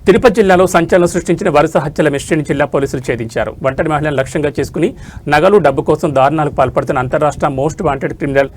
తిరుపతి జిల్లాలో సంచలనం సృష్టించిన వరుస హత్యల మిస్టరీని జిల్లా పోలీసులు ఛేదించారు. ఒంటరి మహిళలను లక్ష్యంగా చేసుకుని నగలు డబ్బు కోసం దారుణాలకు పాల్పడుతున్న అంతర్రాష్ట్ర most wanted criminal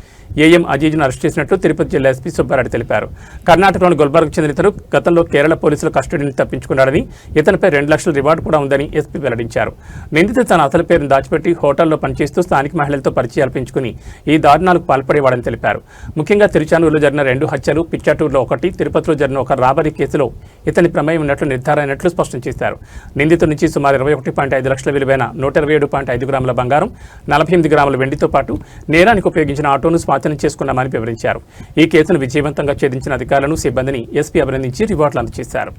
A M arrest చేసినట్లు తిరుపతి జిల్లా ఎస్పీ సుబ్బారెడ్డి తెలిపారు. కర్ణాటకలోని గుల్బర్గ్ చెందిన ఇతను గతంలో కేరళ పోలీసుల కస్టడీని తప్పించుకున్నాడని, ఇతనిపై 2 లక్షల రివార్డు కూడా ఉందని ఎస్పీ వెల్లడించారు. నిందితుడు తన అసలు పేరును దాచిపెట్టి హోటల్లో పనిచేస్తూ స్థానిక మహిళలతో పరిచయాలు పెంచుకుని ఈ దారుణాలకు పాల్పడేవాడని తెలిపారు. ముఖ్యంగా తిరుచానూరులో జరిగిన 2 హత్యలు, పిచ్చాటూరులో 1, తిరుపతిలో జరిగిన ఒక రాబరీ కేసులో ఇతని ప్రమేయం ఉన్నట్లు నిర్ధారణ అయినట్లు స్పష్టం చేశారు. నిందితుడి నుంచి సుమారు 21.5 లక్షల విలువైన 127.5 గ్రాముల బంగారం, 48 గ్రాముల వెండితో పాటు నేరానికి ఉపయోగించిన ఆటోను స్వాధీనం చేసుకున్నామని వివరించారు. ఈ కేసును విజయవంతంగా ఛేదించిన అధికారులను, సిబ్బందిని ఎస్పీ అభినందించి రివార్డులు అందజేశారు.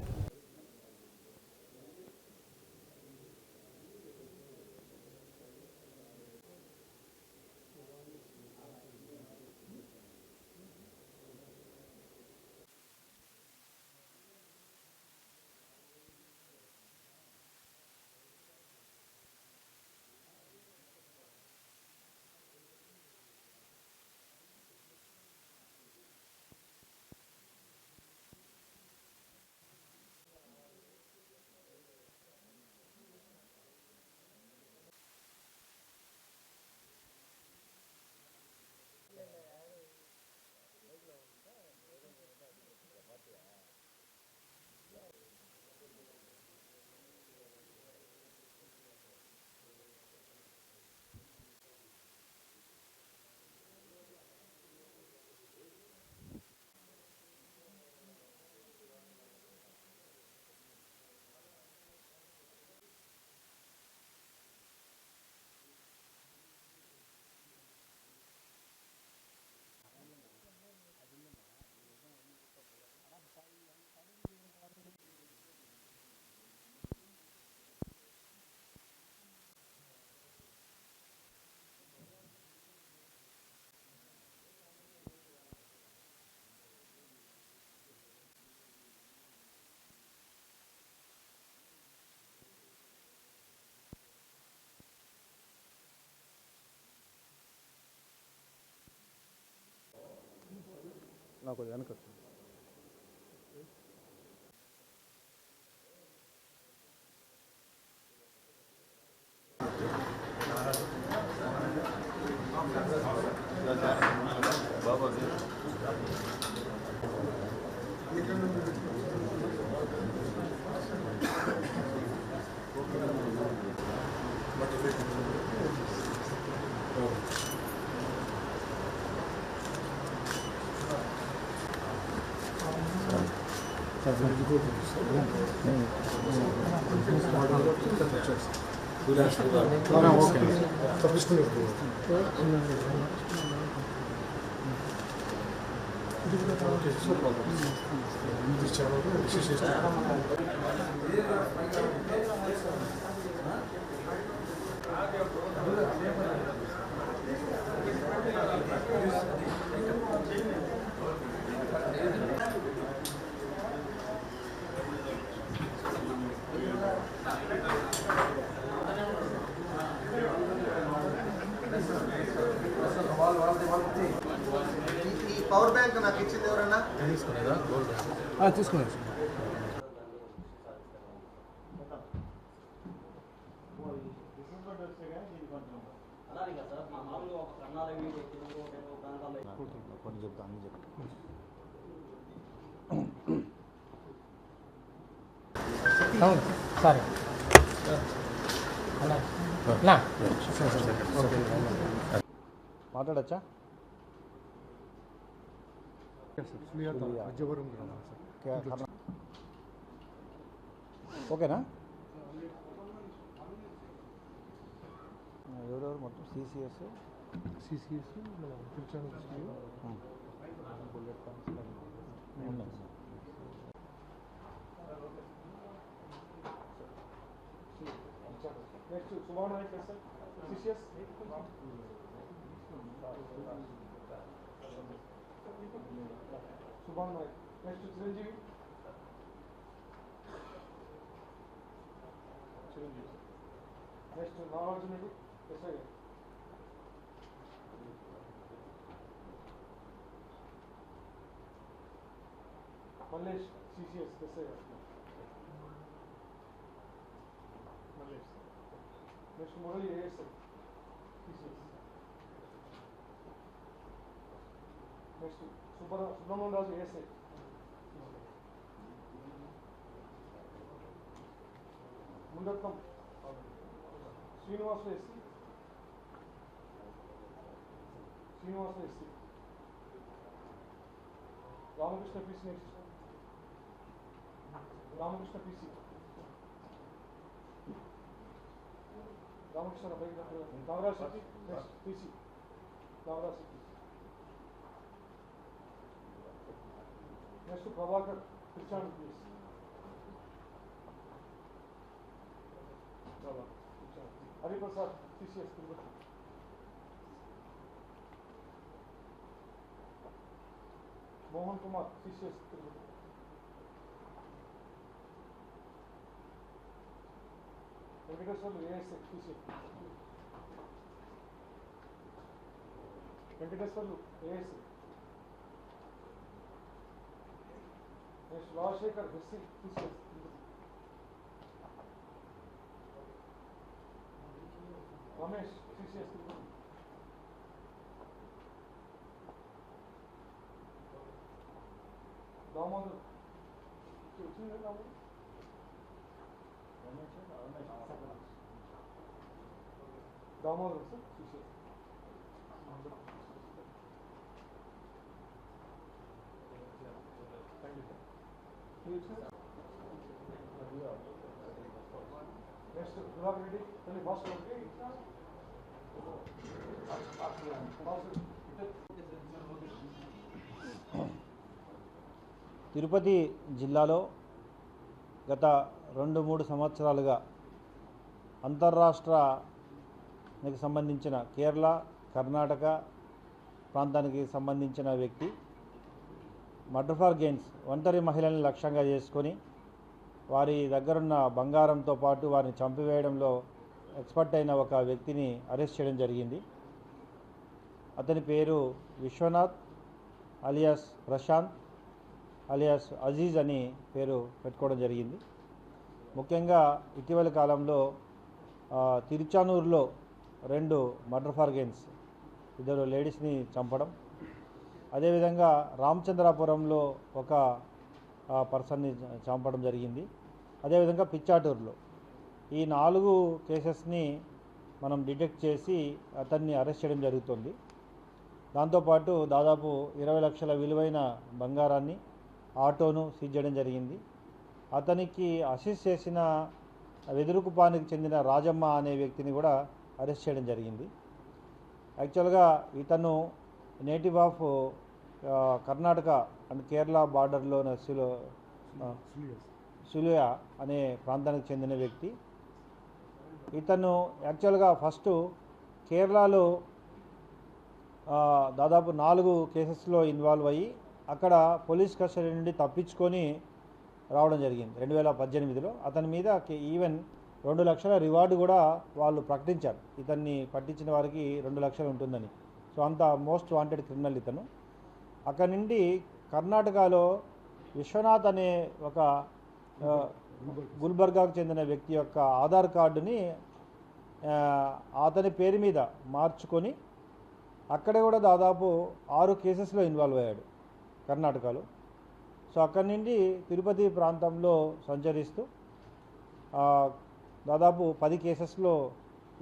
నాకు వెనక పవర్ బ్యాంక్ నాకు ఇచ్చింది ఎవరన్నా తీసుకున్నాను. సరే మాట్లాడచ్చా? ఓకేనా? ఎవరెవరు మొత్తం CCS bullet Subhan Naik. Next to Chiranjeevi. Next to Nagarjuna. Yes, sir. Mallesh, CCS, yes, sir. Next Murali ASI TCS. Next Subrahmanyam Raju ASI. ముందత్తం Srinivasulu SC. Ramakrishna PC. Next Ramakrishna PC. Ramakrishna Nagaraj Shetty. Next PC Nagaraj Shetty. Next Prabhakar కృష్ణాని please. Hariprasad TCS Tirupati. Mohan Kumar TCS Tirupati. Venkateswarlu ASI TCS. Venkateswarlu ASI. Next Rajasekhar SC TCS Tirupati. Ramesh TCS Tirupati. Damodar Damodar sir TCS. Next Divakar Reddy తల్లి భాస్కర్ రెడ్డి. తిరుపతి జిల్లాలో గత 2-3 సంవత్సరాలుగా అంతర్రాష్ట్రానికి సంబంధించిన కేరళ, కర్ణాటక ప్రాంతానికి సంబంధించిన వ్యక్తి మర్డర్ ఫర్ గెయిన్స్ ఒంటరి మహిళల్ని లక్ష్యంగా చేసుకొని వారి దగ్గరున్న బంగారంతో పాటు వారిని చంపివేయడంలో ఎక్స్పర్ట్ అయిన ఒక వ్యక్తిని అరెస్ట్ చేయడం జరిగింది. అతని పేరు విశ్వనాథ్ అలియాస్ ప్రశాంత్ అలియాస్ అజీజ్ అని పేరు పెట్టుకోవడం జరిగింది. ముఖ్యంగా ఇటీవల కాలంలో తిరుచానూరులో 2 మర్డర్ ఫర్ గెయిన్స్, 2 లేడీస్ని చంపడం, అదేవిధంగా రామచంద్రాపురంలో ఒక పర్సన్ని చంపడం జరిగింది. అదేవిధంగా పిచ్చాటూరులో ఈ 4 కేసెస్ని మనం డిటెక్ట్ చేసి అతన్ని అరెస్ట్ చేయడం జరుగుతుంది. దాంతోపాటు దాదాపు 20 లక్షల విలువైన బంగారాన్ని, ఆటోను సీజ్ చేయడం జరిగింది. అతనికి అసిస్ట్ చేసిన వెదురుకుపానికి చెందిన రాజమ్మ అనే వ్యక్తిని కూడా అరెస్ట్ చేయడం జరిగింది. యాక్చువల్గా ఇతను native of Karnataka and Kerala బార్డర్లో సులుయ అనే ప్రాంతానికి చెందిన వ్యక్తి. ఇతను యాక్చువల్గా ఫస్ట్ కేరళలో దాదాపు 4 కేసెస్లో ఇన్వాల్వ్ అయ్యి అక్కడ పోలీస్ కస్టడీ నుండి తప్పించుకొని రావడం జరిగింది 2018లో. అతని మీద ఈవెన్ 2 లక్షల రివార్డు కూడా వాళ్ళు ప్రకటించారు. ఇతన్ని పట్టించిన వారికి 2 లక్షలు ఉంటుందని. సో అంత మోస్ట్ వాంటెడ్ క్రిమినల్ ఇతను. అక్కడి నుండి కర్ణాటకలో విశ్వనాథ్ అనే ఒక గుల్బర్గాకు చెందిన వ్యక్తి యొక్క ఆధార్ కార్డుని అతని పేరు మీద మార్చుకొని అక్కడే కూడా దాదాపు 6 కేసెస్లో ఇన్వాల్వ్ అయ్యాడు కర్ణాటకలో. సో అక్కడి నుండి తిరుపతి ప్రాంతంలో సంచరిస్తూ దాదాపు 10 కేసెస్లో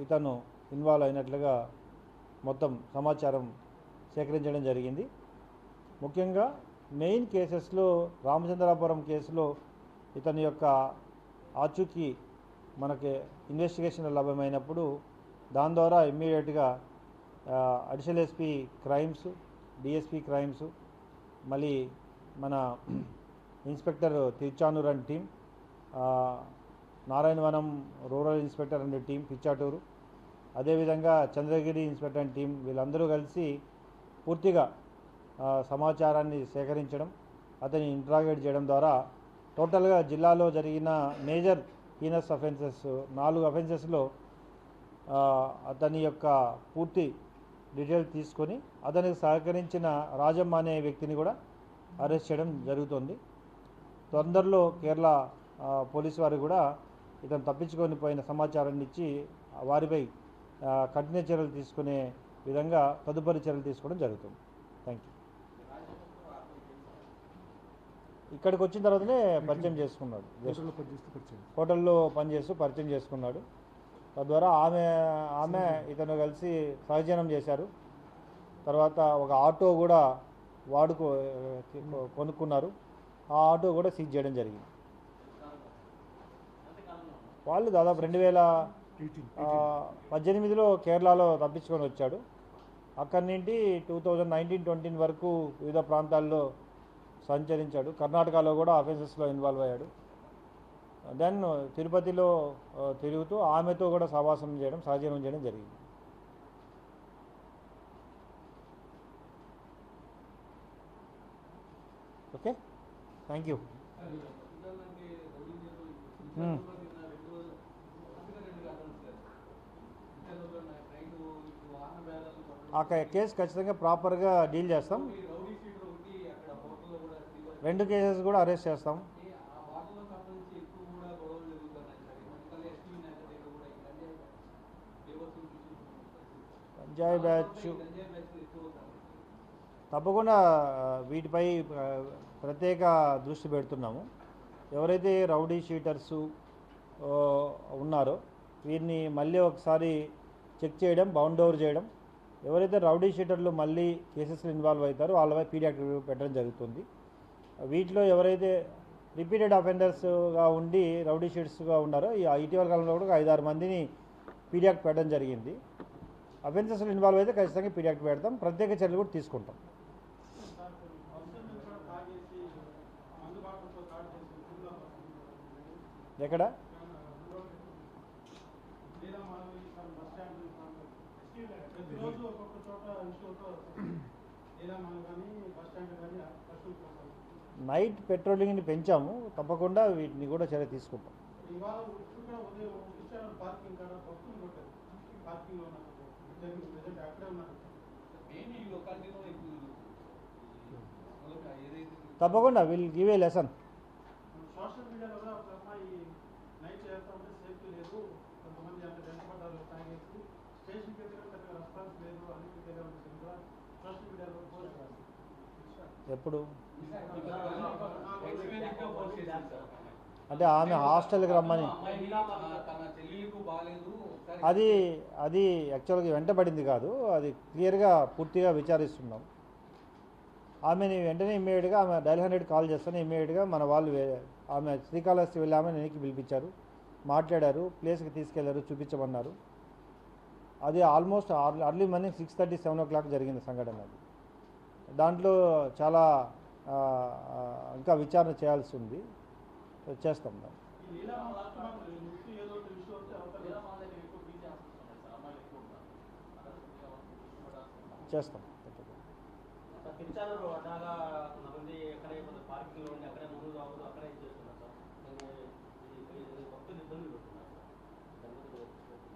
ఇతను ఇన్వాల్వ్ అయినట్లుగా మొత్తం సమాచారం సేకరించడం జరిగింది. ముఖ్యంగా మెయిన్ కేసెస్లో రామచంద్రాపురం కేసులో ఇతని యొక్క ఆచూకీ మనకి ఇన్వెస్టిగేషన్ లభ్యమైనప్పుడు దాని ద్వారా ఇమ్మీడియట్గా additional SP crimes, DSP crimes, మళ్ళీ మన inspector Tiruchanur and team, Narayanavanam rural inspector and team Pichatur, అదేవిధంగా చంద్రగిరి ఇన్స్పెక్టర్ అండ్ టీం వీళ్ళందరూ కలిసి పూర్తిగా సమాచారాన్ని సేకరించడం, అతన్ని ఇంట్రాగేట్ చేయడం ద్వారా టోటల్గా జిల్లాలో జరిగిన మేజర్ హీనస్ అఫెన్సెస్ 4 అఫెన్సెస్లో అతని యొక్క పూర్తి డీటెయిల్ తీసుకొని అతనికి సహకరించిన రాజమ్మ అనే వ్యక్తిని కూడా అరెస్ట్ చేయడం జరుగుతుంది. తొందరలో కేరళ పోలీసు వారు కూడా ఇతను తప్పించుకొని పోయిన సమాచారాన్ని ఇచ్చి వారిపై కఠిన చర్యలు తీసుకునే విధంగా తదుపరి చర్యలు తీసుకోవడం జరుగుతుంది. Thank you. ఇక్కడికి వచ్చిన తర్వాతనే పరిచయం చేసుకున్నాడు. హోటల్లో పనిచేస్తూ పరిచయం చేసుకున్నాడు. తద్వారా ఆమె ఇతను కలిసి సహజీవనం చేశారు. తర్వాత ఒక ఆటో కూడా కొనుక్కున్నారు. ఆ ఆటో కూడా సీజ్ చేయడం జరిగింది. వాళ్ళు దాదాపు 2018లో కేరళలో తప్పించుకొని వచ్చాడు. అక్కడి నుండి 2019-20 వరకు వివిధ ప్రాంతాల్లో సంచరించాడు. కర్ణాటకలో కూడా అఫెన్సెస్లో ఇన్వాల్వ్ అయ్యాడు. దెన్ తిరుపతిలో తిరుగుతూ ఆమెతో కూడా సహవాసం చేయడం, సహజీవనం చేయడం జరిగింది. Okay, thank you. ఆ కేసు ఖచ్చితంగా ప్రాపర్గా డీల్ చేస్తాం. 2 కేసెస్ కూడా అరెస్ట్ చేస్తాం. గంజాయి బ్యాచ్ తప్పకుండా వీటిపై ప్రత్యేక దృష్టి పెడుతున్నాము. ఎవరైతే రౌడీ షీటర్సు ఉన్నారో వీరిని మళ్ళీ ఒకసారి చెక్ చేయడం, బౌండ్ ఓవర్ చేయడం. ఎవరైతే రౌడీ షీటర్లు మళ్ళీ కేసెస్లో ఇన్వాల్వ్ అవుతారో వాళ్ళపై పీడియాట్రిక్ పెట్టడం జరుగుతుంది. వీటిలో ఎవరైతే రిపీటెడ్ అఫెండర్స్గా ఉండి రౌడీ షీటర్స్గా ఉన్నారో ఇటీవల కాలంలో కూడా 5-6 మందిని పీడియాట్రిక్ పెట్టడం జరిగింది. అఫెన్సెస్లో ఇన్వాల్వ్ అయితే ఖచ్చితంగా పీడియాట్రిక్ పెడతాం. ప్రత్యేక చర్యలు కూడా తీసుకుంటాం. ఎక్కడ నైట్ పెట్రోలింగ్ని పెంచాము. తప్పకుండా వీటిని కూడా చర్య తీసుకుంటాం. తప్పకుండా will give a lesson. Social మీడియాలో కూడా ఒక అమ్మాయి నైట్ చేస్తా ఉంటే సేఫ్టీ లేదు, కొంతమంది అంత వెంటపడ్డారు, తాగేసి స్టేషన్కి వెళ్ళి పెద్దగా రెస్పాన్స్ లేదు అని కూడా సోషల్ మీడియాలో పోస్ట్ చేస్తారు. ఎప్పుడు అంటే ఆమె హాస్టల్కి రమ్మని అది యాక్చువల్గా వెంటబడింది కాదు. అది క్లియర్గా పూర్తిగా విచారిస్తున్నాం. ఆమెని వెంటనే ఇమ్మీడియట్గా ఆమె డైల్ 100 కాల్ చేస్తాను. ఇమ్మీడియట్గా మన వాళ్ళు ఆమె శ్రీకాళహస్తి వెళ్ళి ఆమె వెనక్కి పిలిపించారు, మాట్లాడారు, ప్లేస్కి తీసుకెళ్లారు, చూపించమన్నారు. అది ఆల్మోస్ట్ అర్లీ మార్నింగ్ 6:30-7 o'clock జరిగింది సంఘటన. అది దాంట్లో చాలా ఇంకా విచారణ చేయాల్సి ఉంది. చేస్తాం దాన్ని. చేస్తాం.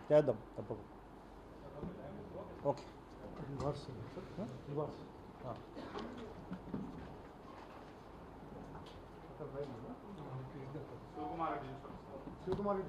చేద్దాం తప్పకుండా. ఓకే. శివకుమార్